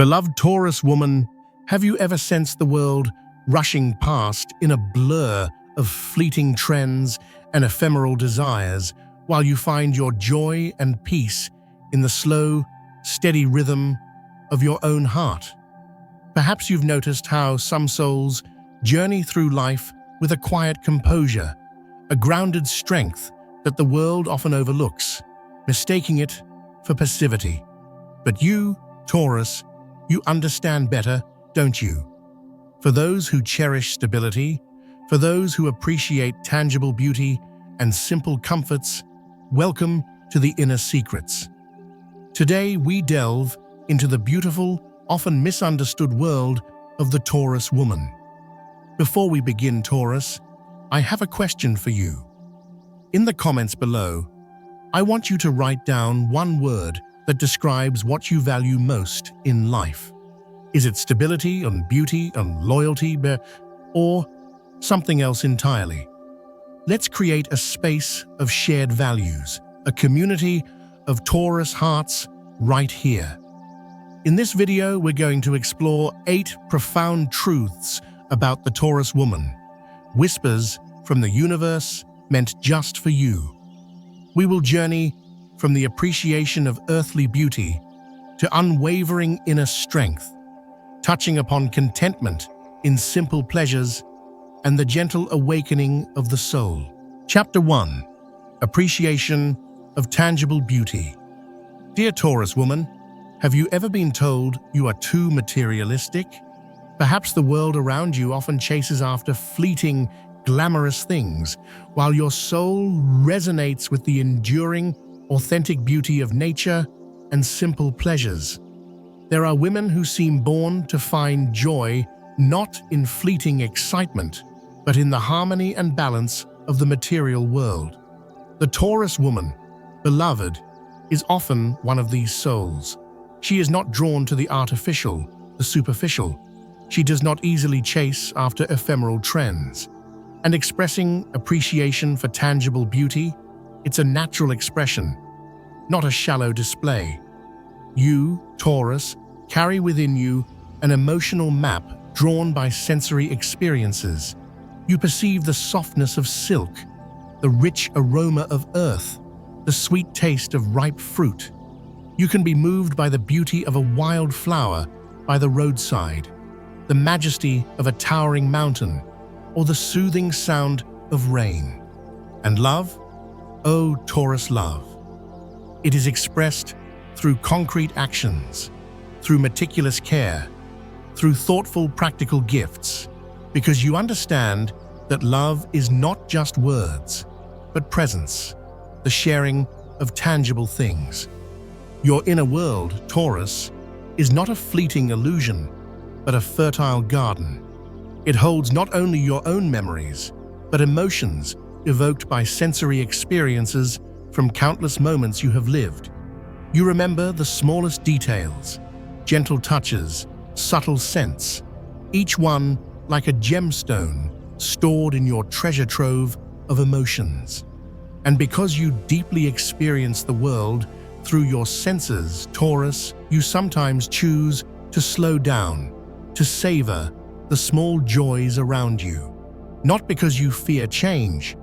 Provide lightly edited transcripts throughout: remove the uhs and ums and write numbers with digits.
Beloved Taurus woman, have you ever sensed the world rushing past in a blur of fleeting trends and ephemeral desires, while you find your joy and peace in the slow, steady rhythm of your own heart? Perhaps you've noticed how some souls journey through life with a quiet composure, a grounded strength that the world often overlooks, mistaking it for passivity. But you, Taurus, you understand better, don't you? For those who cherish stability, for those who appreciate tangible beauty and simple comforts, welcome to the Inner Secrets. Today we delve into the beautiful, often misunderstood world of the Taurus woman. Before we begin, Taurus, I have a question for you. In the comments below, I want you to write down one word that describes what you value most in life. Is it stability and beauty and loyalty, or something else entirely? Let's create a space of shared values, a community of Taurus hearts right here. In this video, we're going to explore 8 profound truths about the Taurus woman, whispers from the universe meant just for you. We will journey from the appreciation of earthly beauty to unwavering inner strength, touching upon contentment in simple pleasures and the gentle awakening of the soul. Chapter 1. Appreciation of tangible beauty. Dear Taurus woman, have you ever been told you are too materialistic? Perhaps the world around you often chases after fleeting, glamorous things, while your soul resonates with the enduring, authentic beauty of nature and simple pleasures. There are women who seem born to find joy not in fleeting excitement, but in the harmony and balance of the material world. The Taurus woman, beloved, is often one of these souls. She is not drawn to the artificial, the superficial. She does not easily chase after ephemeral trends. And expressing appreciation for tangible beauty, it's a natural expression, not a shallow display. You, Taurus, carry within you an emotional map drawn by sensory experiences. You perceive the softness of silk, the rich aroma of earth, the sweet taste of ripe fruit. You can be moved by the beauty of a wild flower by the roadside, the majesty of a towering mountain, or the soothing sound of rain. And love? Oh, Taurus love. It is expressed through concrete actions, through meticulous care, through thoughtful, practical gifts, because you understand that love is not just words, but presence, the sharing of tangible things. Your inner world, Taurus, is not a fleeting illusion, but a fertile garden. It holds not only your own memories, but emotions evoked by sensory experiences from countless moments you have lived. You remember the smallest details, gentle touches, subtle scents, each one like a gemstone stored in your treasure trove of emotions. And because you deeply experience the world through your senses, Taurus, you sometimes choose to slow down, to savor the small joys around you. Not because you fear change,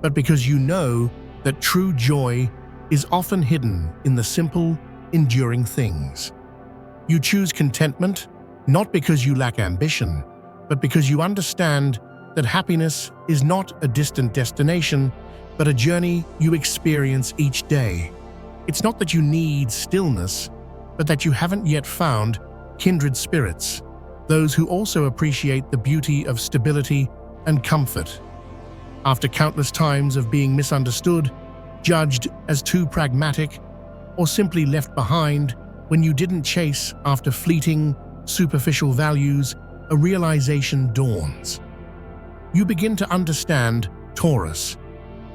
but because you know that true joy is often hidden in the simple, enduring things. You choose contentment not because you lack ambition, but because you understand that happiness is not a distant destination, but a journey you experience each day. It's not that you need stillness, but that you haven't yet found kindred spirits, those who also appreciate the beauty of stability and comfort. After countless times of being misunderstood, judged as too pragmatic, or simply left behind when you didn't chase after fleeting, superficial values, a realization dawns. You begin to understand, Taurus,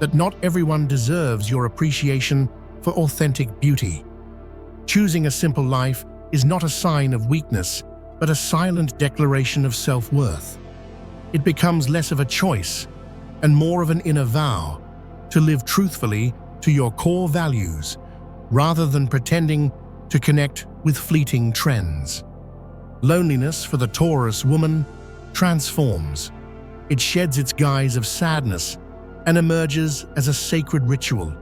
that not everyone deserves your appreciation for authentic beauty. Choosing a simple life is not a sign of weakness, but a silent declaration of self-worth. It becomes less of a choice and more of an inner vow to live truthfully to your core values rather than pretending to connect with fleeting trends. Loneliness for the Taurus woman transforms. It sheds its guise of sadness and emerges as a sacred ritual,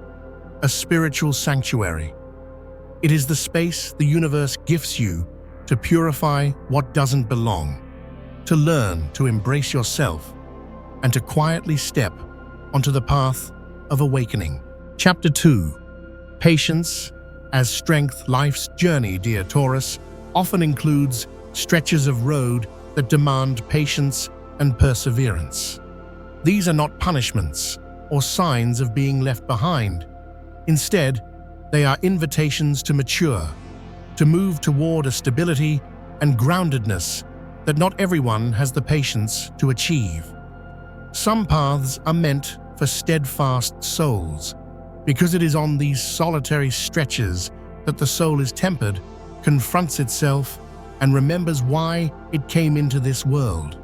a spiritual sanctuary. It is the space the universe gifts you to purify what doesn't belong, to learn to embrace yourself, and to quietly step onto the path of awakening. Chapter 2. Patience as Strength. Life's journey, dear Taurus, often includes stretches of road that demand patience and perseverance. These are not punishments or signs of being left behind. Instead, they are invitations to mature, to move toward a stability and groundedness that not everyone has the patience to achieve. Some paths are meant for steadfast souls, because it is on these solitary stretches that the soul is tempered, confronts itself, and remembers why it came into this world.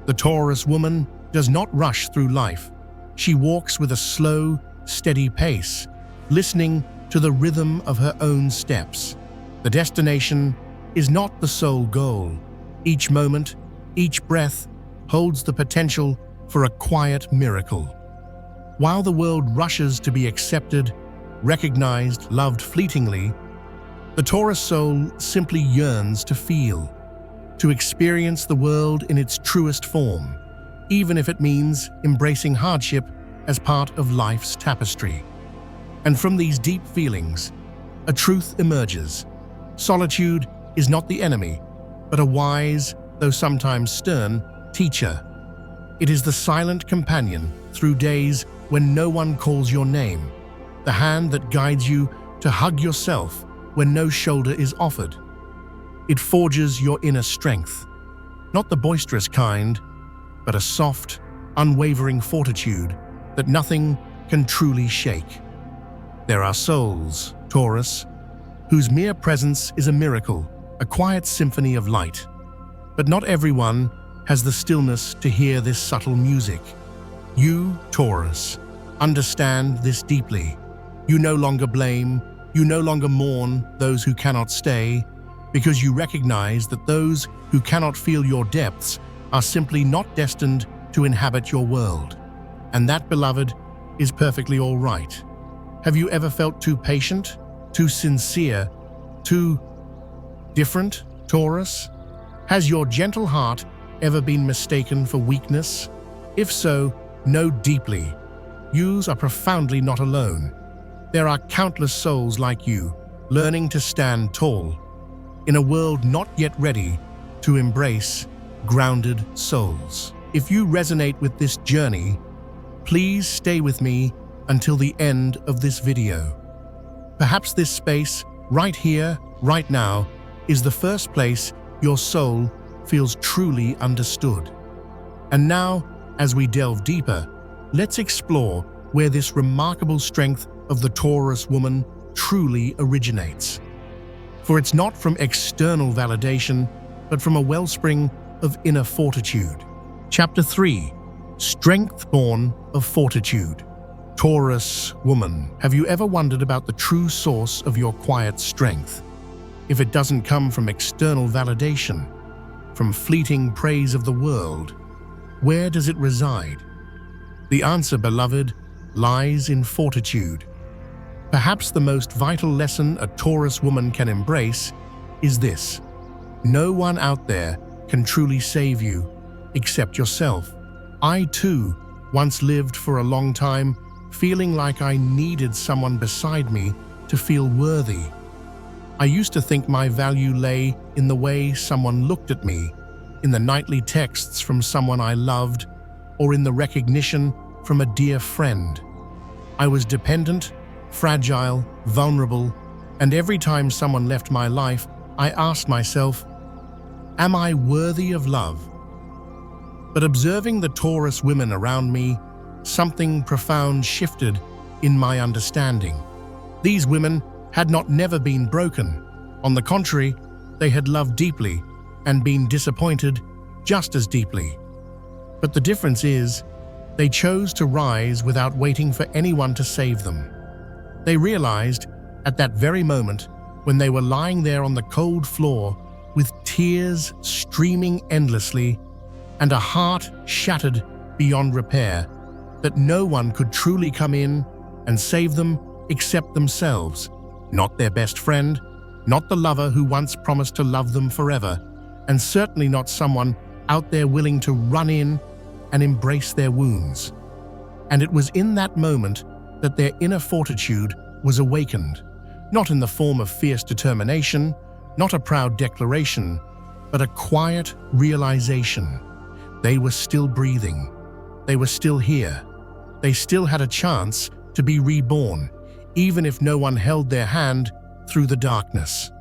The Taurus woman does not rush through life. She walks with a slow, steady pace, listening to the rhythm of her own steps. The destination is not the sole goal. Each moment, each breath holds the potential for a quiet miracle. While the world rushes to be accepted, recognized, loved fleetingly, the Taurus soul simply yearns to feel, to experience the world in its truest form, even if it means embracing hardship as part of life's tapestry. And from these deep feelings, a truth emerges. Solitude is not the enemy, but a wise, though sometimes stern, teacher. It is the silent companion through days when no one calls your name, the hand that guides you to hug yourself when no shoulder is offered. It forges your inner strength, not the boisterous kind, but a soft, unwavering fortitude that nothing can truly shake. There are souls, Taurus, whose mere presence is a miracle, a quiet symphony of light. But not everyone has the stillness to hear this subtle music. You, Taurus, understand this deeply. You no longer blame, you no longer mourn those who cannot stay, because you recognize that those who cannot feel your depths are simply not destined to inhabit your world. And that, beloved, is perfectly all right. Have you ever felt too patient, too sincere, too different, Taurus? Has your gentle heart ever been mistaken for weakness? If so, know deeply. You are profoundly not alone. There are countless souls like you, learning to stand tall, in a world not yet ready to embrace grounded souls. If you resonate with this journey, please stay with me until the end of this video. Perhaps this space, right here, right now, is the first place your soul feels truly understood. And now, as we delve deeper, let's explore where this remarkable strength of the Taurus woman truly originates. For it's not from external validation, but from a wellspring of inner fortitude. Chapter 3. Strength born of fortitude. Taurus woman, have you ever wondered about the true source of your quiet strength? If it doesn't come from external validation, from fleeting praise of the world, where does it reside? The answer, beloved, lies in fortitude. Perhaps the most vital lesson a Taurus woman can embrace is this: no one out there can truly save you except yourself. I too once lived for a long time feeling like I needed someone beside me to feel worthy. I used to think my value lay in the way someone looked at me, in the nightly texts from someone I loved, or in the recognition from a dear friend. I was dependent, fragile, vulnerable, and every time someone left my life, I asked myself, am I worthy of love? But observing the Taurus women around me, something profound shifted in my understanding. These women had never been broken. On the contrary, they had loved deeply and been disappointed just as deeply. But the difference is, they chose to rise without waiting for anyone to save them. They realized, at that very moment, when they were lying there on the cold floor, with tears streaming endlessly and a heart shattered beyond repair, that no one could truly come in and save them except themselves, not their best friend, not the lover who once promised to love them forever, and certainly not someone out there willing to run in and embrace their wounds. And it was in that moment that their inner fortitude was awakened, not in the form of fierce determination, not a proud declaration, but a quiet realization. They were still breathing. They were still here. They still had a chance to be reborn, even if no one held their hand through the darkness.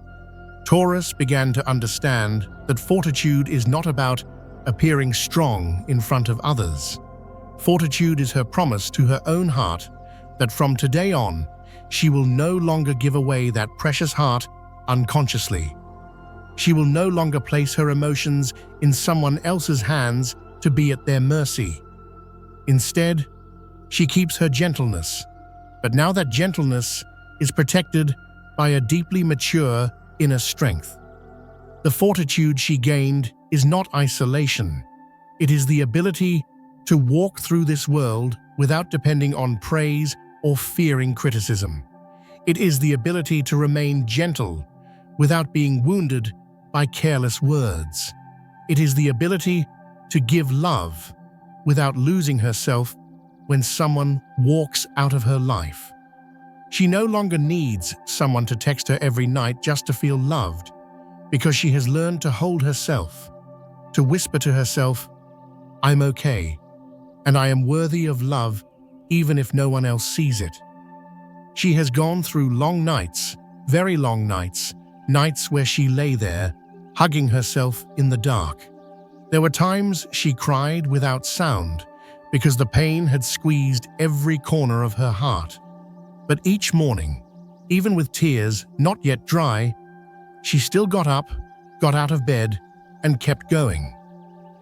Taurus began to understand that fortitude is not about appearing strong in front of others. Fortitude is her promise to her own heart that from today on, she will no longer give away that precious heart unconsciously. She will no longer place her emotions in someone else's hands to be at their mercy. Instead, she keeps her gentleness, but now that gentleness is protected by a deeply mature inner strength. The fortitude she gained is not isolation. It is the ability to walk through this world without depending on praise or fearing criticism. It is the ability to remain gentle without being wounded by careless words. It is the ability to give love without losing herself when someone walks out of her life. She no longer needs someone to text her every night just to feel loved, because she has learned to hold herself, to whisper to herself, "I'm okay, and I am worthy of love even if no one else sees it." She has gone through long nights, very long nights, nights where she lay there, hugging herself in the dark. There were times she cried without sound, because the pain had squeezed every corner of her heart. But each morning, even with tears not yet dry, she still got up, got out of bed, and kept going.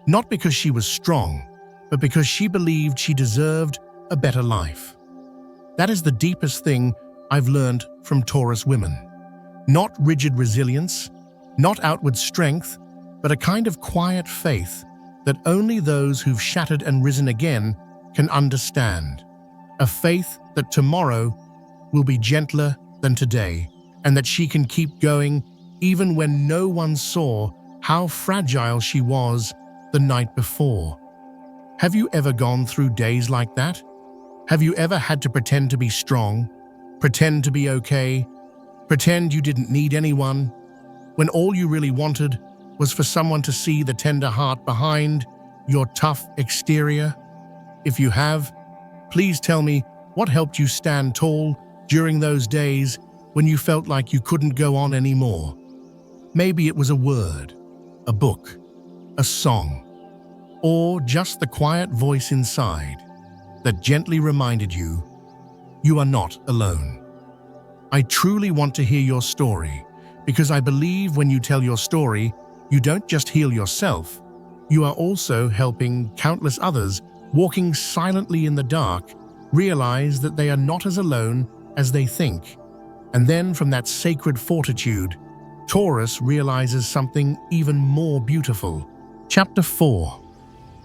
Not because she was strong, but because she believed she deserved a better life. That is the deepest thing I've learned from Taurus women. Not rigid resilience, not outward strength, but a kind of quiet faith that only those who've shattered and risen again can understand. A faith that tomorrow will be gentler than today, and that she can keep going even when no one saw how fragile she was the night before. Have you ever gone through days like that? Have you ever had to pretend to be strong, pretend to be okay, pretend you didn't need anyone, when all you really wanted was for someone to see the tender heart behind your tough exterior? If you have, please tell me what helped you stand tall during those days when you felt like you couldn't go on anymore. Maybe it was a word, a book, a song, or just the quiet voice inside that gently reminded you, you are not alone. I truly want to hear your story, because I believe when you tell your story, you don't just heal yourself, you are also helping countless others walking silently in the dark realize that they are not as alone as they think. And then from that sacred fortitude, Taurus realizes something even more beautiful. Chapter 4.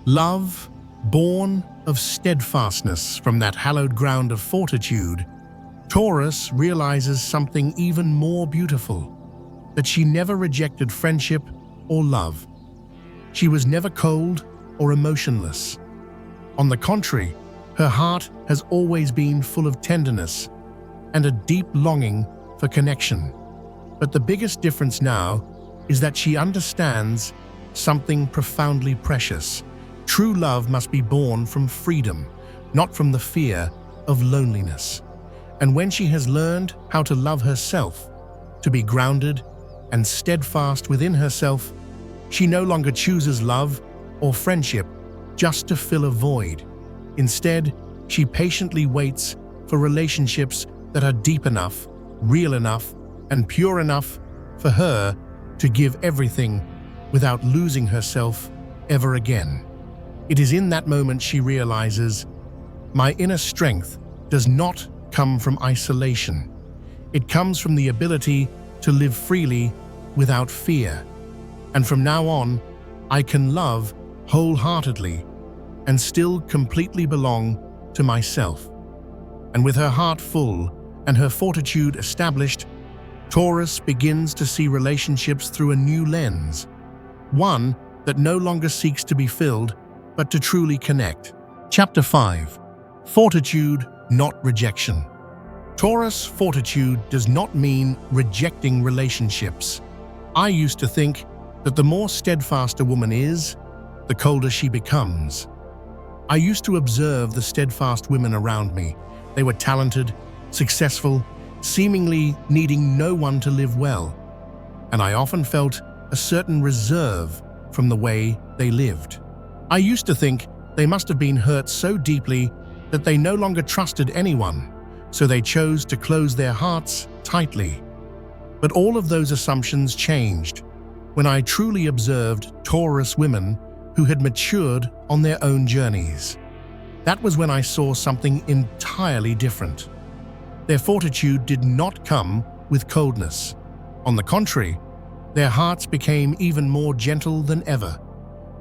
Love, born of steadfastness from that hallowed ground of fortitude, Taurus realizes something even more beautiful, that she never rejected friendship or love. She was never cold or emotionless. On the contrary, her heart has always been full of tenderness and a deep longing for connection. But the biggest difference now is that she understands something profoundly precious. True love must be born from freedom, not from the fear of loneliness. And when she has learned how to love herself, to be grounded and steadfast within herself, she no longer chooses love or friendship just to fill a void. Instead, she patiently waits for relationships that are deep enough, real enough, and pure enough for her to give everything without losing herself ever again. It is in that moment she realizes, my inner strength does not come from isolation. It comes from the ability to live freely without fear. And from now on, I can love wholeheartedly and still completely belong to myself. And with her heart full and her fortitude established, Taurus begins to see relationships through a new lens, one that no longer seeks to be filled, but to truly connect. Chapter 5. Fortitude, not rejection. Taurus fortitude does not mean rejecting relationships. I used to think that the more steadfast a woman is, the colder she becomes. I used to observe the steadfast women around me. They were talented, successful, seemingly needing no one to live well. And I often felt a certain reserve from the way they lived. I used to think they must have been hurt so deeply that they no longer trusted anyone, so they chose to close their hearts tightly. But all of those assumptions changed when I truly observed Taurus women who had matured on their own journeys. That was when I saw something entirely different. Their fortitude did not come with coldness. On the contrary, their hearts became even more gentle than ever.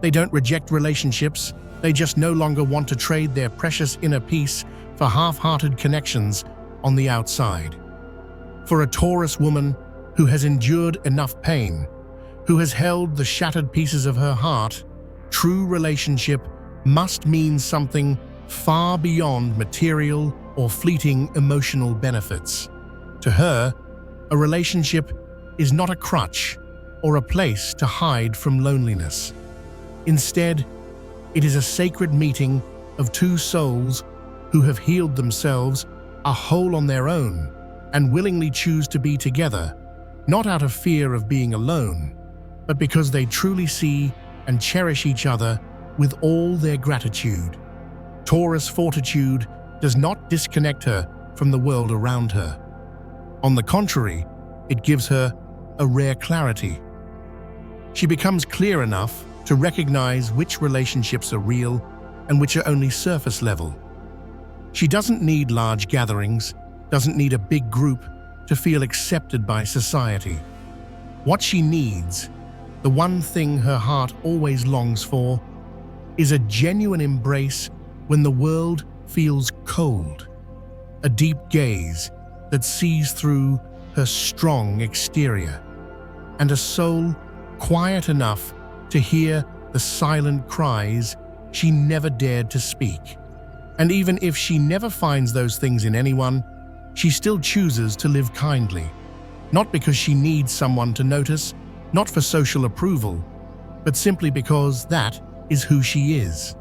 They don't reject relationships, they just no longer want to trade their precious inner peace for half-hearted connections on the outside. For a Taurus woman who has endured enough pain, who has held the shattered pieces of her heart, true relationship must mean something far beyond material or fleeting emotional benefits. To her, a relationship is not a crutch or a place to hide from loneliness. Instead, it is a sacred meeting of two souls who have healed themselves, are whole on their own, and willingly choose to be together, not out of fear of being alone, but because they truly see and cherish each other with all their gratitude. Taurus fortitude does not disconnect her from the world around her. On the contrary, it gives her a rare clarity. She becomes clear enough to recognize which relationships are real and which are only surface level. She doesn't need large gatherings, doesn't need a big group to feel accepted by society. What she needs, the one thing her heart always longs for, is a genuine embrace when the world feels cold, a deep gaze that sees through her strong exterior, and a soul quiet enough to hear the silent cries she never dared to speak. And even if she never finds those things in anyone, she still chooses to live kindly, not because she needs someone to notice, not for social approval, but simply because that is who she is.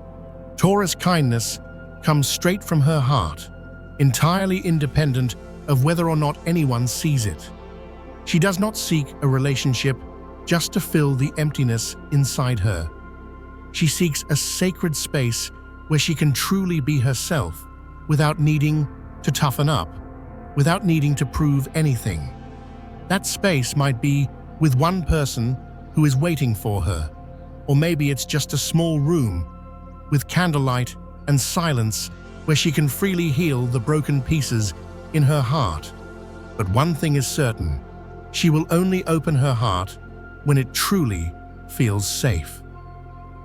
Taurus kindness comes straight from her heart, entirely independent of whether or not anyone sees it. She does not seek a relationship just to fill the emptiness inside her. She seeks a sacred space where she can truly be herself without needing to toughen up, without needing to prove anything. That space might be with one person who is waiting for her, or maybe it's just a small room with candlelight and silence where she can freely heal the broken pieces in her heart. But one thing is certain, she will only open her heart when it truly feels safe.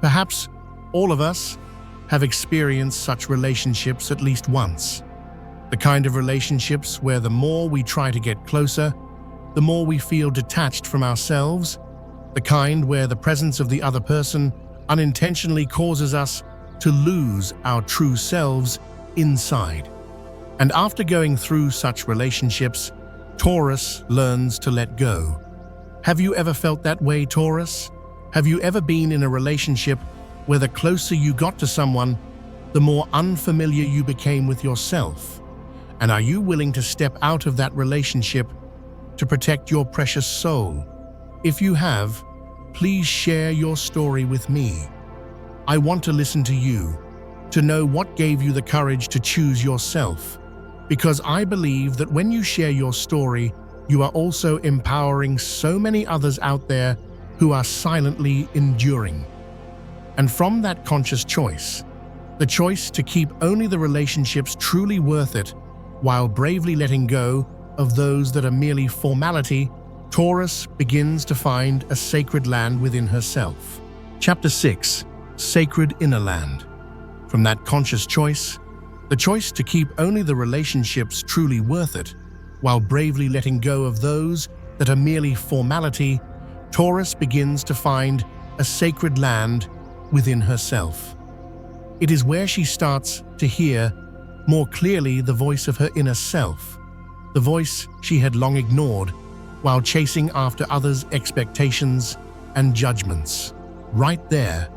Perhaps all of us have experienced such relationships at least once. The kind of relationships where the more we try to get closer, the more we feel detached from ourselves, the kind where the presence of the other person unintentionally causes us to lose our true selves inside. And after going through such relationships, Taurus learns to let go. Have you ever felt that way, Taurus? Have you ever been in a relationship where the closer you got to someone, the more unfamiliar you became with yourself? And are you willing to step out of that relationship to protect your precious soul? If you have, please share your story with me. I want to listen to you, to know what gave you the courage to choose yourself, because I believe that when you share your story, you are also empowering so many others out there who are silently enduring. And from that conscious choice, the choice to keep only the relationships truly worth it, while bravely letting go of those that are merely formality, Taurus begins to find a sacred land within herself. Chapter 6. Sacred Inner Land. From that conscious choice, the choice to keep only the relationships truly worth it, while bravely letting go of those that are merely formality, Taurus begins to find a sacred land within herself. It is where she starts to hear more clearly the voice of her inner self, the voice she had long ignored while chasing after others' expectations and judgments. Right there,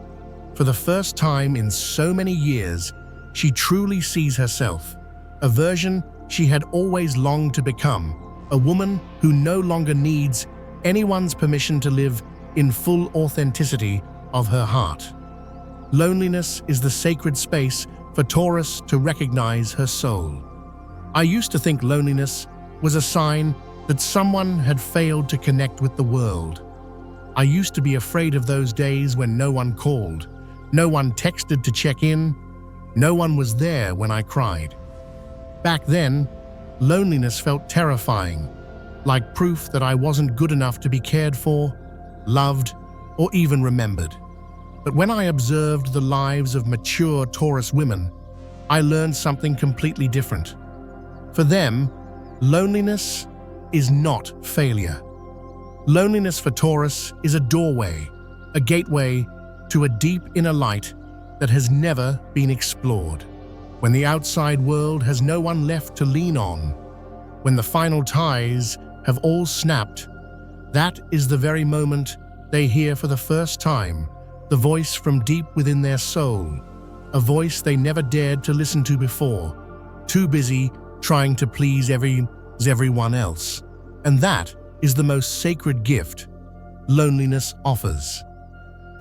for the first time in so many years, she truly sees herself, a version she had always longed to become, a woman who no longer needs anyone's permission to live in full authenticity of her heart. Loneliness is the sacred space for Taurus to recognize her soul. I used to think loneliness was a sign that someone had failed to connect with the world. I used to be afraid of those days when no one called, no one texted to check in, no one was there when I cried. Back then, loneliness felt terrifying, like proof that I wasn't good enough to be cared for, loved, or even remembered. But when I observed the lives of mature Taurus women, I learned something completely different. For them, loneliness is not failure. Loneliness for Taurus is a doorway, a gateway to a deep inner light that has never been explored. When the outside world has no one left to lean on, when the final ties have all snapped, that is the very moment they hear for the first time the voice from deep within their soul, a voice they never dared to listen to before, too busy trying to please everyone else. And that is the most sacred gift loneliness offers.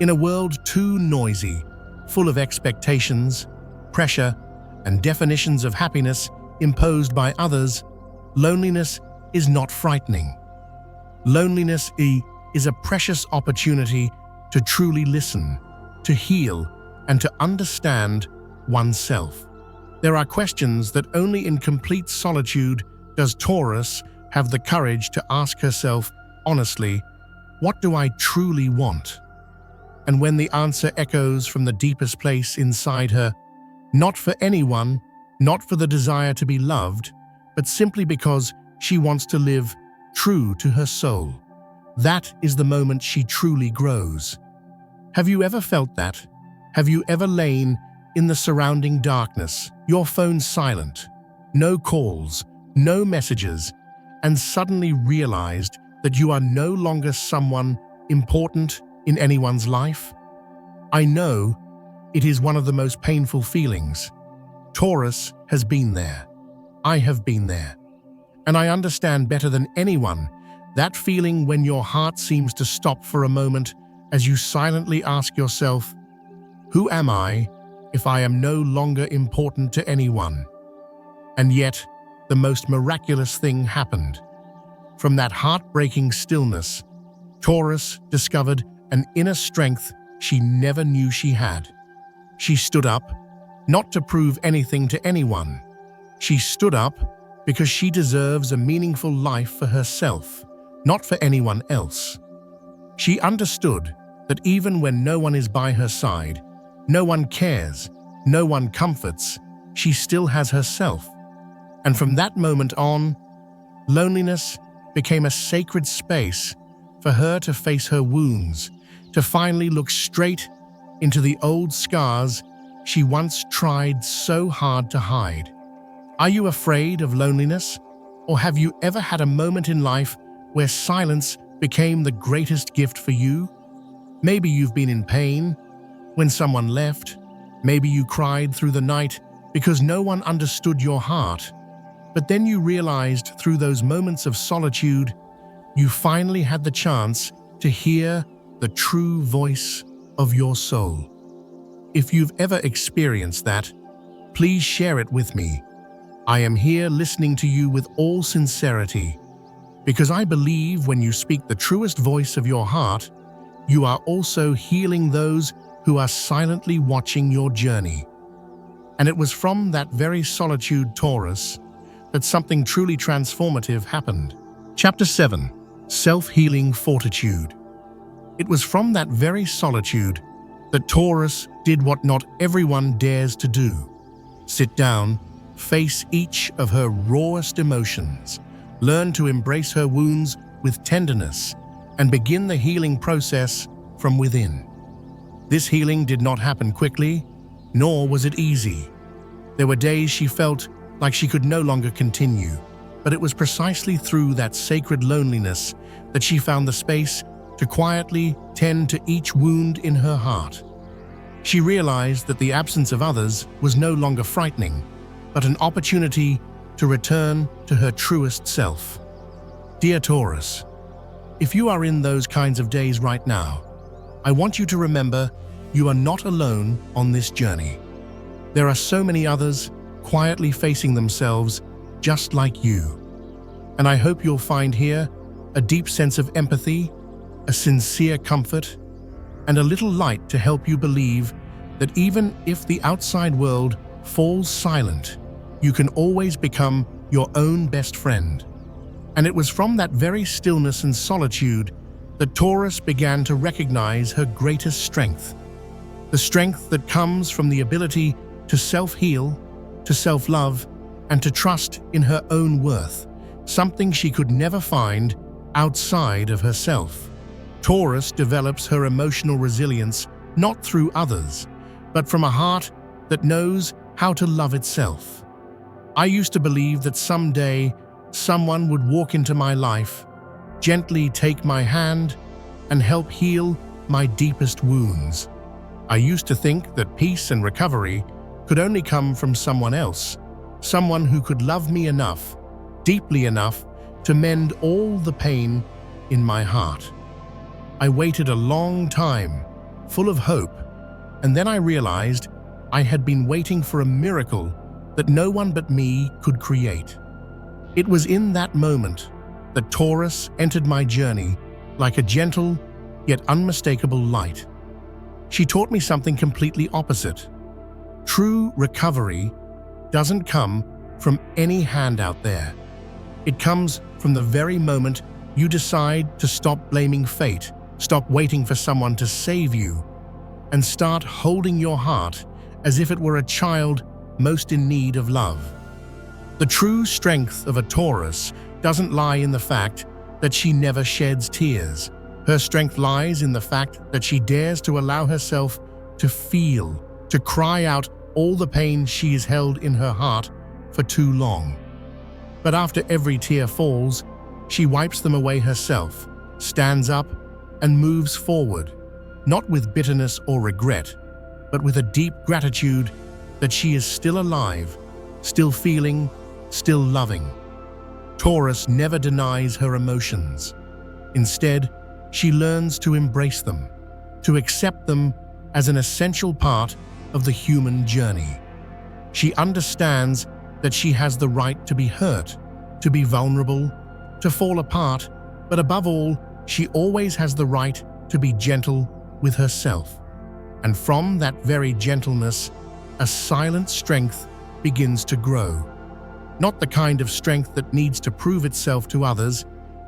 In a world too noisy, full of expectations, pressure, and definitions of happiness imposed by others, loneliness is not frightening. Loneliness is a precious opportunity to truly listen, to heal, and to understand oneself. There are questions that only in complete solitude does Taurus have the courage to ask herself honestly, what do I truly want? And when the answer echoes from the deepest place inside her, not for anyone, not for the desire to be loved, but simply because she wants to live true to her soul, that is the moment she truly grows. Have you ever felt that? Have you ever lain in the surrounding darkness, your phone silent, no calls, no messages, and suddenly realized that you are no longer someone important in anyone's life? I know it is one of the most painful feelings. Taurus has been there. I have been there. And I understand better than anyone that feeling when your heart seems to stop for a moment as you silently ask yourself, who am I if I am no longer important to anyone? And yet, the most miraculous thing happened. From that heartbreaking stillness, Taurus discovered an inner strength she never knew she had. She stood up, not to prove anything to anyone. She stood up because she deserves a meaningful life for herself, not for anyone else. She understood that even when no one is by her side, no one cares, no one comforts, she still has herself. And from that moment on, loneliness became a sacred space for her to face her wounds, to finally look straight into the old scars she once tried so hard to hide. Are you afraid of loneliness? Or have you ever had a moment in life where silence became the greatest gift for you? Maybe you've been in pain when someone left. Maybe you cried through the night because no one understood your heart. But then you realized through those moments of solitude, you finally had the chance to hear the true voice of your soul. If you've ever experienced that, please share it with me. I am here listening to you with all sincerity, because I believe when you speak the truest voice of your heart, you are also healing those who are silently watching your journey. And it was from that very solitude, Taurus, that something truly transformative happened. Chapter 7. self-healing fortitude. It was from that very solitude that Taurus did what not everyone dares to do: sit down, face each of her rawest emotions, learn to embrace her wounds with tenderness, and begin the healing process from within. This healing did not happen quickly, nor was it easy. There were days she felt like she could no longer continue, but it was precisely through that sacred loneliness that she found the space to quietly tend to each wound in her heart. She realized that the absence of others was no longer frightening, but an opportunity to return to her truest self. Dear Taurus, if you are in those kinds of days right now, I want you to remember you are not alone on this journey. There are so many others quietly facing themselves just like you. And I hope you'll find here a deep sense of empathy, a sincere comfort, and a little light to help you believe that even if the outside world falls silent, you can always become your own best friend. And it was from that very stillness and solitude that Taurus began to recognize her greatest strength. The strength that comes from the ability to self-heal, to self-love, and to trust in her own worth, something she could never find outside of herself. Taurus develops her emotional resilience not through others, but from a heart that knows how to love itself. I used to believe that someday someone would walk into my life, gently take my hand, and help heal my deepest wounds. I used to think that peace and recovery could only come from someone else, someone who could love me enough, deeply enough, to mend all the pain in my heart. I waited a long time, full of hope, and then I realized I had been waiting for a miracle that no one but me could create. It was in that moment that Taurus entered my journey like a gentle yet unmistakable light. She taught me something completely opposite. True recovery doesn't come from any hand out there. It comes from the very moment you decide to stop blaming fate, stop waiting for someone to save you, and start holding your heart as if it were a child most in need of love. The true strength of a Taurus doesn't lie in the fact that she never sheds tears. Her strength lies in the fact that she dares to allow herself to feel, to cry out all the pain she has held in her heart for too long. But after every tear falls, she wipes them away herself, stands up, and moves forward, not with bitterness or regret, but with a deep gratitude that she is still alive, still feeling, still loving. Taurus never denies her emotions. Instead, she learns to embrace them, to accept them as an essential part of the human journey. She understands that she has the right to be hurt, to be vulnerable, to fall apart, but above all, she always has the right to be gentle with herself. And from that very gentleness, a silent strength begins to grow. Not the kind of strength that needs to prove itself to others,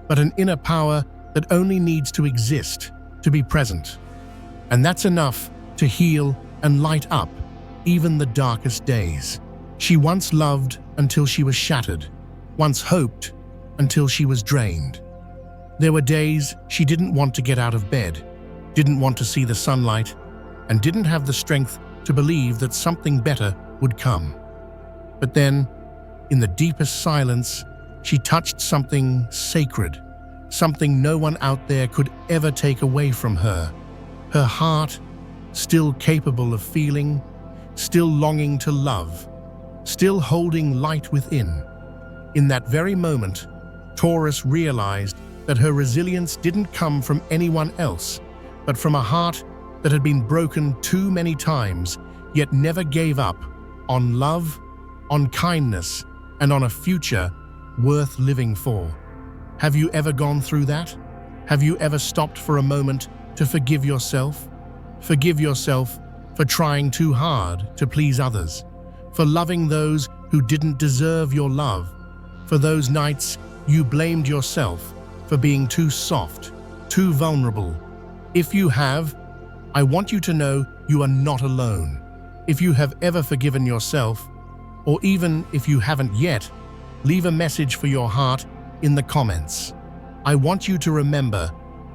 but an inner power that only needs to exist, to be present. And that's enough to heal and light up even the darkest days. She once loved until she was shattered, once hoped until she was drained. There were days she didn't want to get out of bed, didn't want to see the sunlight, and didn't have the strength to believe that something better would come. But then, in the deepest silence, she touched something sacred, something no one out there could ever take away from her. Her heart, still capable of feeling, still longing to love, still holding light within. In that very moment, Taurus realized that her resilience didn't come from anyone else, but from a heart that had been broken too many times, yet never gave up on love, on kindness, and on a future worth living for. Have you ever gone through that? Have you ever stopped for a moment to forgive yourself? Forgive yourself for trying too hard to please others, for loving those who didn't deserve your love, for those nights you blamed yourself, for being too soft, too vulnerable. If you have, I want you to know you are not alone. If you have ever forgiven yourself, or even if you haven't yet, leave a message for your heart in the comments. I want you to remember,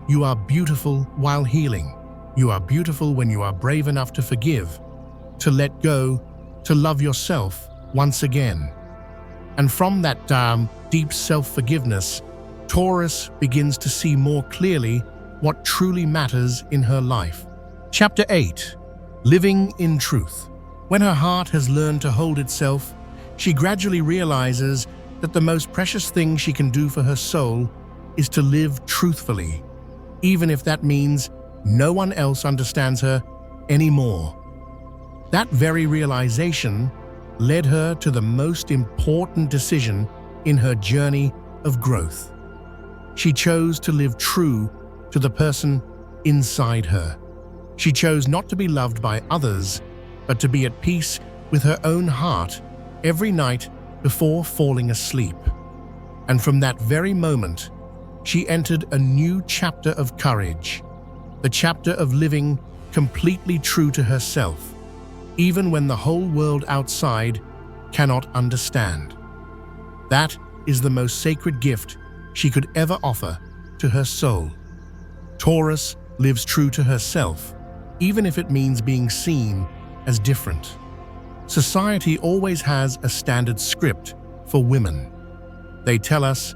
you are beautiful while healing. You are beautiful when you are brave enough to forgive, to let go, to love yourself once again. And from that deep self-forgiveness, Taurus begins to see more clearly what truly matters in her life. Chapter 8. Living in Truth. When her heart has learned to hold itself, she gradually realizes that the most precious thing she can do for her soul is to live truthfully, even if that means no one else understands her anymore. That very realization led her to the most important decision in her journey of growth. She chose to live true to the person inside her. She chose not to be loved by others, but to be at peace with her own heart every night before falling asleep. And from that very moment, she entered a new chapter of courage, the chapter of living completely true to herself, even when the whole world outside cannot understand. That is the most sacred gift she could ever offer to her soul. Taurus lives true to herself, even if it means being seen as different. Society always has a standard script for women. They tell us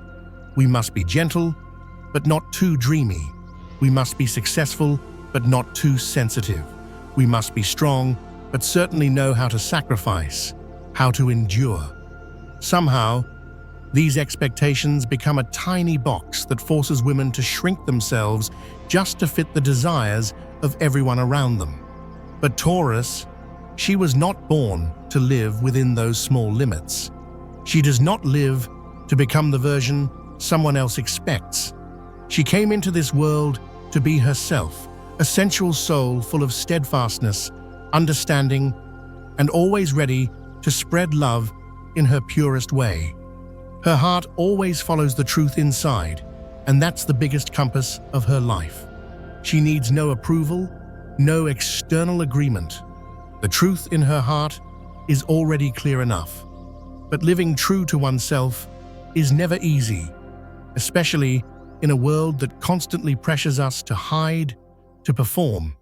we must be gentle, but not too dreamy. We must be successful, but not too sensitive. We must be strong, but certainly know how to sacrifice, how to endure. Somehow, these expectations become a tiny box that forces women to shrink themselves just to fit the desires of everyone around them. But Taurus, she was not born to live within those small limits. She does not live to become the version someone else expects. She came into this world to be herself, a sensual soul full of steadfastness, understanding, and always ready to spread love in her purest way. Her heart always follows the truth inside, and that's the biggest compass of her life. She needs no approval, no external agreement. The truth in her heart is already clear enough. But living true to oneself is never easy, especially in a world that constantly pressures us to hide, to perform,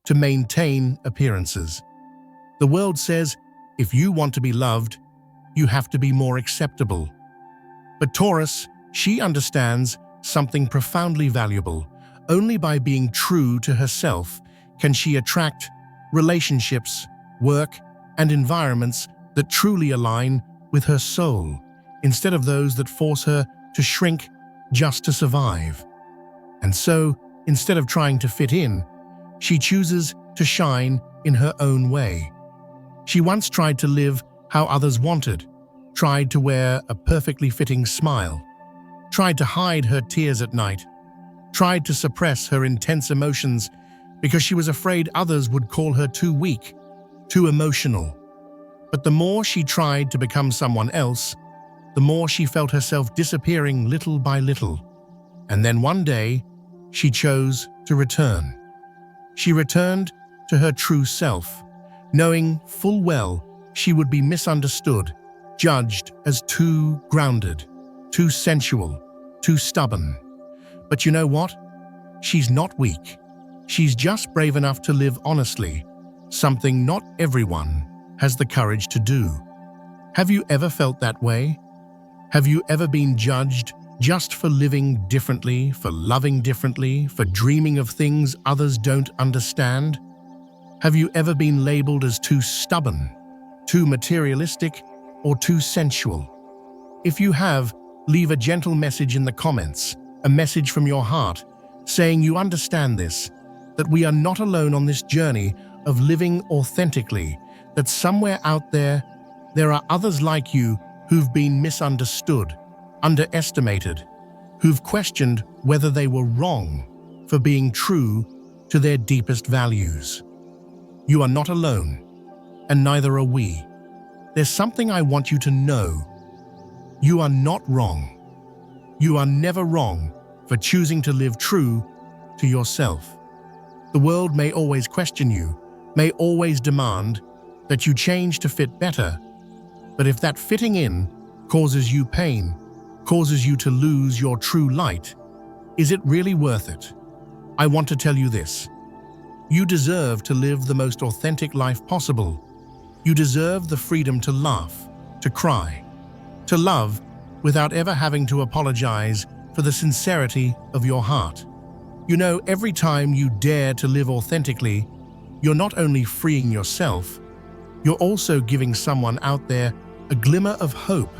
to maintain appearances. The world says, if you want to be loved, you have to be more acceptable. But Taurus, she understands something profoundly valuable. Only by being true to herself can she attract relationships, work, and environments that truly align with her soul, instead of those that force her to shrink just to survive. And so, instead of trying to fit in, she chooses to shine in her own way. She once tried to live how others wanted, tried to wear a perfectly fitting smile, tried to hide her tears at night, tried to suppress her intense emotions because she was afraid others would call her too weak, too emotional. But the more she tried to become someone else, the more she felt herself disappearing little by little. And then one day, she chose to return. She returned to her true self, knowing full well she would be misunderstood, judged as too grounded, too sensual, too stubborn. But you know what? She's not weak. She's just brave enough to live honestly, something not everyone has the courage to do. Have you ever felt that way? Have you ever been judged just for living differently, for loving differently, for dreaming of things others don't understand? Have you ever been labeled as too stubborn, too materialistic, or too sensual? If you have, leave a gentle message in the comments, a message from your heart, saying you understand this, that we are not alone on this journey of living authentically, that somewhere out there are others like you who've been misunderstood, underestimated, who've questioned whether they were wrong for being true to their deepest values. You are not alone, and neither are we. There's something I want you to know. You are not wrong. You are never wrong for choosing to live true to yourself. The world may always question you, may always demand that you change to fit better, but if that fitting in causes you pain, causes you to lose your true light, is it really worth it? I want to tell you this. You deserve to live the most authentic life possible. You deserve the freedom to laugh, to cry, to love without ever having to apologize for the sincerity of your heart. You know, every time you dare to live authentically, you're not only freeing yourself, you're also giving someone out there a glimmer of hope,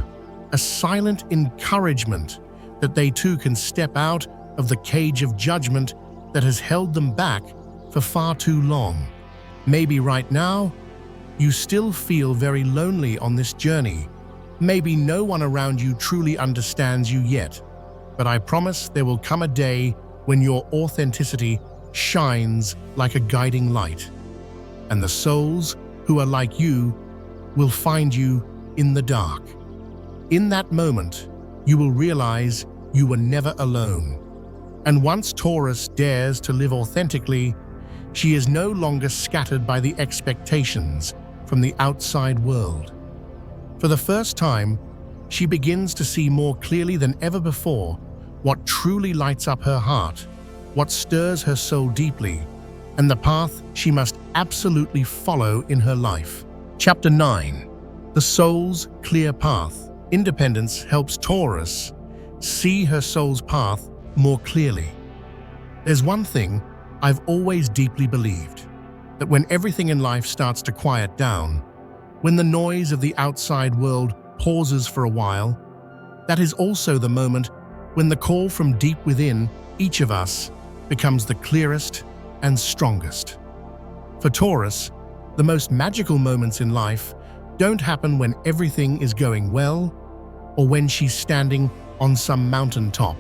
a silent encouragement that they too can step out of the cage of judgment that has held them back for far too long. Maybe right now, you still feel very lonely on this journey. Maybe no one around you truly understands you yet, but I promise there will come a day when your authenticity shines like a guiding light, and the souls who are like you will find you in the dark. In that moment, you will realize you were never alone. And once Taurus dares to live authentically, she is no longer scattered by the expectations from the outside world. For the first time, she begins to see more clearly than ever before what truly lights up her heart, what stirs her soul deeply, and the path she must absolutely follow in her life. Chapter 9. The Soul's Clear Path. Independence helps Taurus see her soul's path more clearly. There's one thing I've always deeply believed, that when everything in life starts to quiet down, when the noise of the outside world pauses for a while, that is also the moment when the call from deep within each of us becomes the clearest and strongest. For Taurus, the most magical moments in life don't happen when everything is going well or when she's standing on some mountaintop.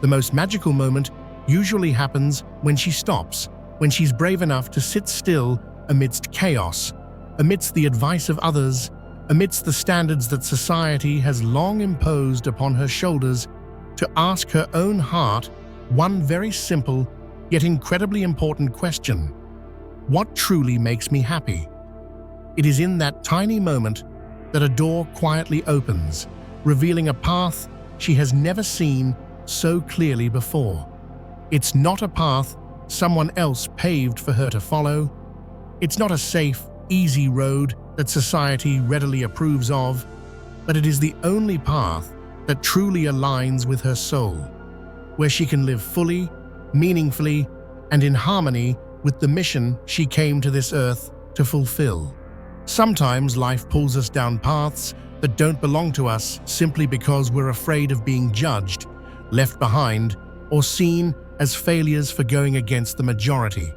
The most magical moment usually happens when she stops, when she's brave enough to sit still amidst chaos, amidst the advice of others, amidst the standards that society has long imposed upon her shoulders, to ask her own heart one very simple yet incredibly important question: what truly makes me happy? It is in that tiny moment that a door quietly opens, revealing a path she has never seen so clearly before. It's not a path someone else paved for her to follow. It's not a safe, easy road that society readily approves of, but it is the only path that truly aligns with her soul, where she can live fully, meaningfully, and in harmony with the mission she came to this earth to fulfill. Sometimes life pulls us down paths that don't belong to us simply because we're afraid of being judged, left behind, or seen as failures for going against the majority.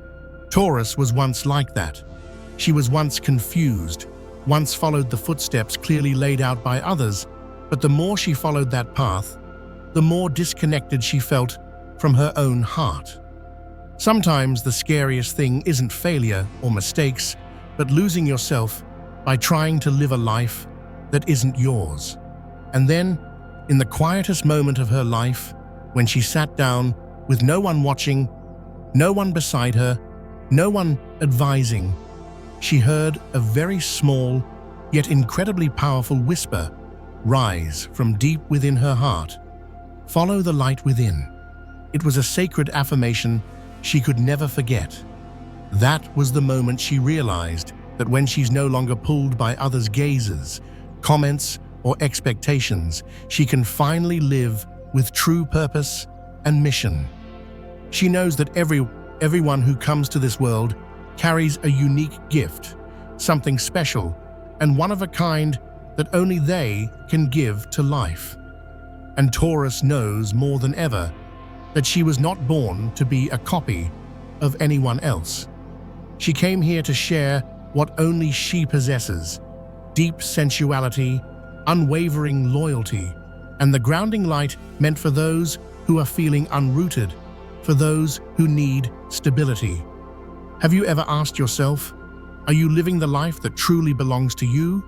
Taurus was once like that. She was once confused, once followed the footsteps clearly laid out by others, but the more she followed that path, the more disconnected she felt from her own heart. Sometimes the scariest thing isn't failure or mistakes, but losing yourself by trying to live a life that isn't yours. And then, in the quietest moment of her life, when she sat down with no one watching, no one beside her, no one advising, she heard a very small, yet incredibly powerful whisper rise from deep within her heart. Follow the light within. It was a sacred affirmation she could never forget. That was the moment she realized that when she's no longer pulled by others' gazes, comments, or expectations, she can finally live with true purpose and mission. She knows that everyone who comes to this world carries a unique gift, something special and one of a kind that only they can give to life. And Taurus knows more than ever that she was not born to be a copy of anyone else. She came here to share what only she possesses: deep sensuality, unwavering loyalty, and the grounding light meant for those who are feeling unrooted, for those who need stability. Have you ever asked yourself, are you living the life that truly belongs to you,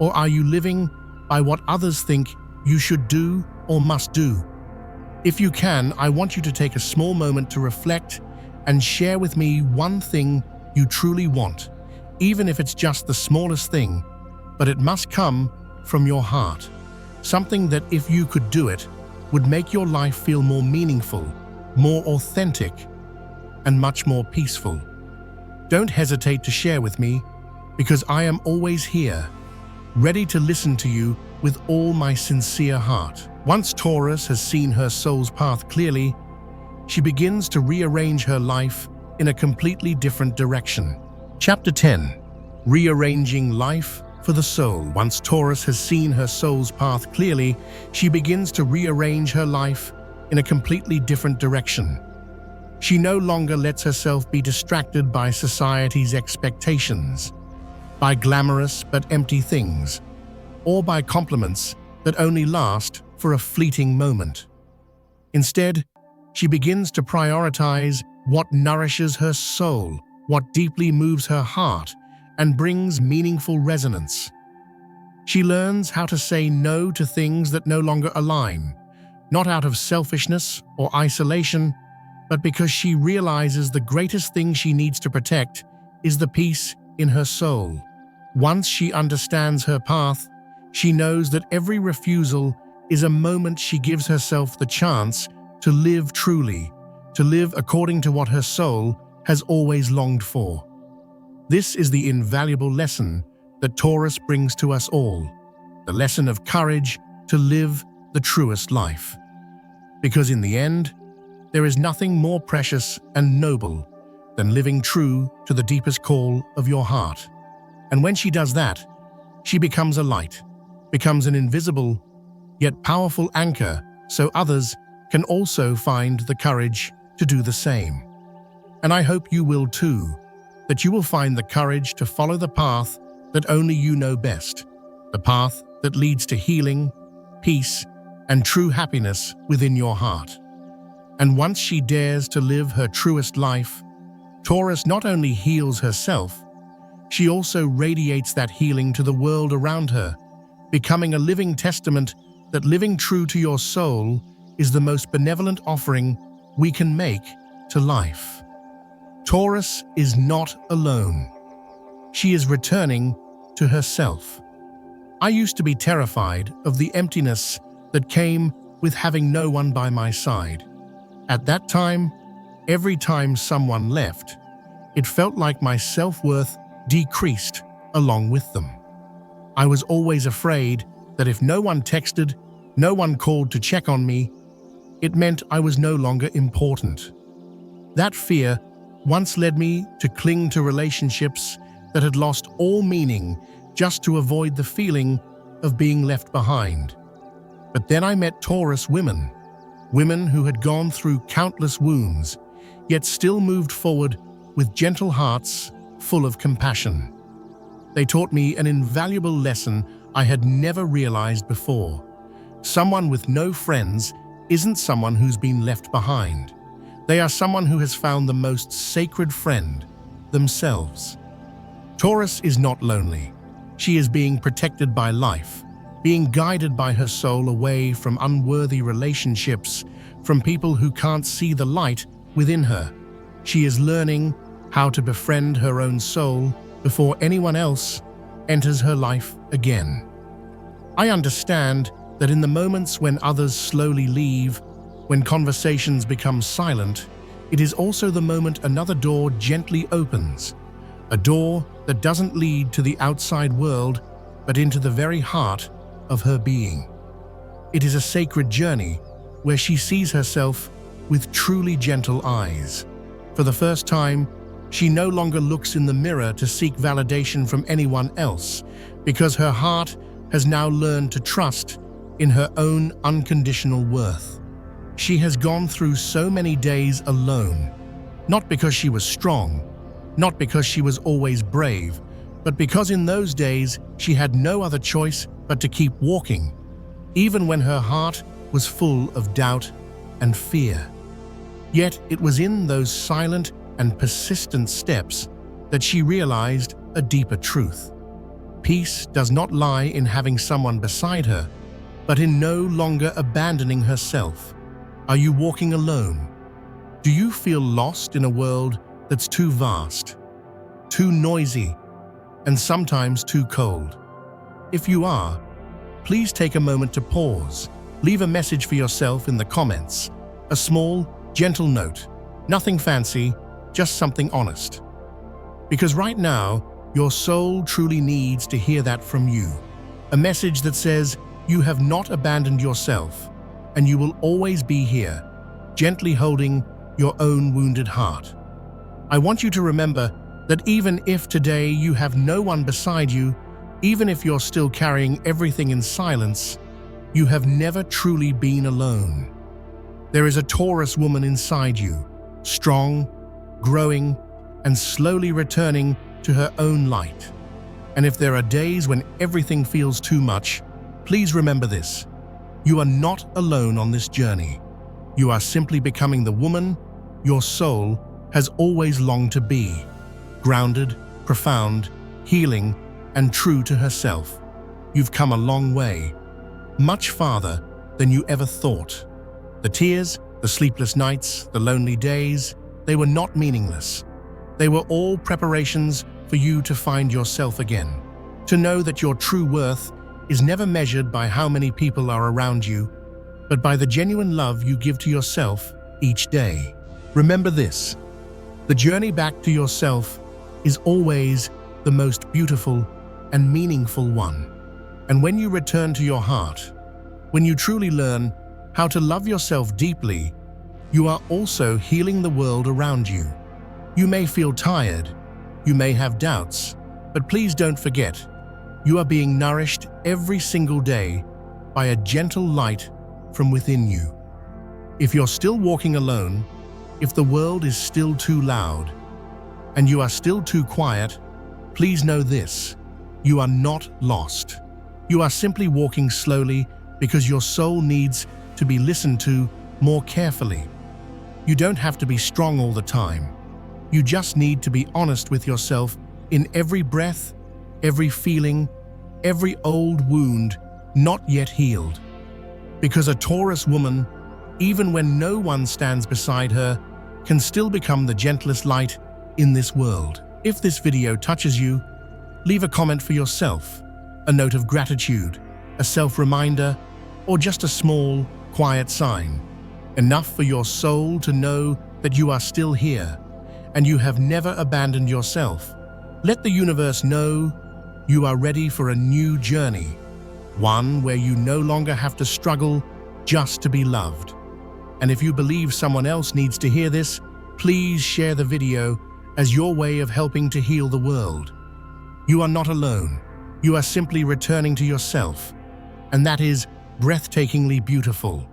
or are you living by what others think you should do or must do? If you can, I want you to take a small moment to reflect and share with me one thing you truly want, even if it's just the smallest thing, but it must come from your heart. Something that, if you could do it, would make your life feel more meaningful, more authentic, and much more peaceful. Don't hesitate to share with me, because I am always here, ready to listen to you with all my sincere heart. Once Taurus has seen her soul's path clearly, she begins to rearrange her life in a completely different direction. Chapter 10. Rearranging life for the soul. Once Taurus has seen her soul's path clearly, she begins to rearrange her life in a completely different direction. She no longer lets herself be distracted by society's expectations, by glamorous but empty things, or by compliments that only last for a fleeting moment. Instead, she begins to prioritize what nourishes her soul, what deeply moves her heart, and brings meaningful resonance. She learns how to say no to things that no longer align, not out of selfishness or isolation, but because she realizes the greatest thing she needs to protect is the peace in her soul. Once she understands her path, she knows that every refusal is a moment she gives herself the chance to live truly, to live according to what her soul has always longed for. This is the invaluable lesson that Taurus brings to us all, the lesson of courage to live the truest life. Because in the end, there is nothing more precious and noble than living true to the deepest call of your heart. And when she does that, she becomes a light, becomes an invisible yet powerful anchor so others can also find the courage to do the same. And I hope you will too, that you will find the courage to follow the path that only you know best, the path that leads to healing, peace, and true happiness within your heart. And once she dares to live her truest life, Taurus not only heals herself, she also radiates that healing to the world around her, becoming a living testament that living true to your soul is the most benevolent offering we can make to life. Taurus is not alone. She is returning to herself. I used to be terrified of the emptiness that came with having no one by my side. At that time, every time someone left, it felt like my self-worth decreased along with them. I was always afraid that if no one texted, no one called to check on me, it meant I was no longer important. That fear once led me to cling to relationships that had lost all meaning just to avoid the feeling of being left behind. But then I met Taurus women who had gone through countless wounds, yet still moved forward with gentle hearts full of compassion. They taught me an invaluable lesson I had never realized before. Someone with no friends isn't someone who's been left behind. They are someone who has found the most sacred friend, themselves. Taurus is not lonely. She is being protected by life, being guided by her soul away from unworthy relationships, from people who can't see the light within her. She is learning how to befriend her own soul before anyone else enters her life again. I understand that in the moments when others slowly leave, when conversations become silent, it is also the moment another door gently opens, a door that doesn't lead to the outside world, but into the very heart of her being. It is a sacred journey where she sees herself with truly gentle eyes. For the first time, she no longer looks in the mirror to seek validation from anyone else, because her heart has now learned to trust in her own unconditional worth. She has gone through so many days alone, not because she was strong, not because she was always brave, but because in those days she had no other choice but to keep walking, even when her heart was full of doubt and fear. Yet it was in those silent and persistent steps that she realized a deeper truth. Peace does not lie in having someone beside her, but in no longer abandoning herself. Are you walking alone? Do you feel lost in a world that's too vast, too noisy, and sometimes too cold? If you are, please take a moment to pause. Leave a message for yourself in the comments. A small, gentle note. Nothing fancy, just something honest. Because right now, your soul truly needs to hear that from you. A message that says you have not abandoned yourself, and you will always be here, gently holding your own wounded heart. I want you to remember that even if today you have no one beside you, even if you're still carrying everything in silence, you have never truly been alone. There is a Taurus woman inside you, strong, growing, and slowly returning to her own light. And if there are days when everything feels too much, please remember this. You are not alone on this journey. You are simply becoming the woman your soul has always longed to be, grounded, profound, healing, and true to herself. You've come a long way, much farther than you ever thought. The tears, the sleepless nights, the lonely days, they were not meaningless. They were all preparations for you to find yourself again. To know that your true worth is never measured by how many people are around you, but by the genuine love you give to yourself each day. Remember this: the journey back to yourself is always the most beautiful and meaningful one. And when you return to your heart, when you truly learn how to love yourself deeply, you are also healing the world around you. You may feel tired, you may have doubts, but please don't forget, you are being nourished every single day by a gentle light from within you. If you're still walking alone, if the world is still too loud, and you are still too quiet, please know this: you are not lost. You are simply walking slowly because your soul needs to be listened to more carefully. You don't have to be strong all the time. You just need to be honest with yourself in every breath, every feeling, every old wound not yet healed. Because a Taurus woman, even when no one stands beside her, can still become the gentlest light in this world. If this video touches you, leave a comment for yourself, a note of gratitude, a self-reminder, or just a small, quiet sign. Enough for your soul to know that you are still here, and you have never abandoned yourself. Let the universe know you are ready for a new journey, one where you no longer have to struggle just to be loved. And if you believe someone else needs to hear this, please share the video as your way of helping to heal the world. You are not alone. You are simply returning to yourself, and that is breathtakingly beautiful.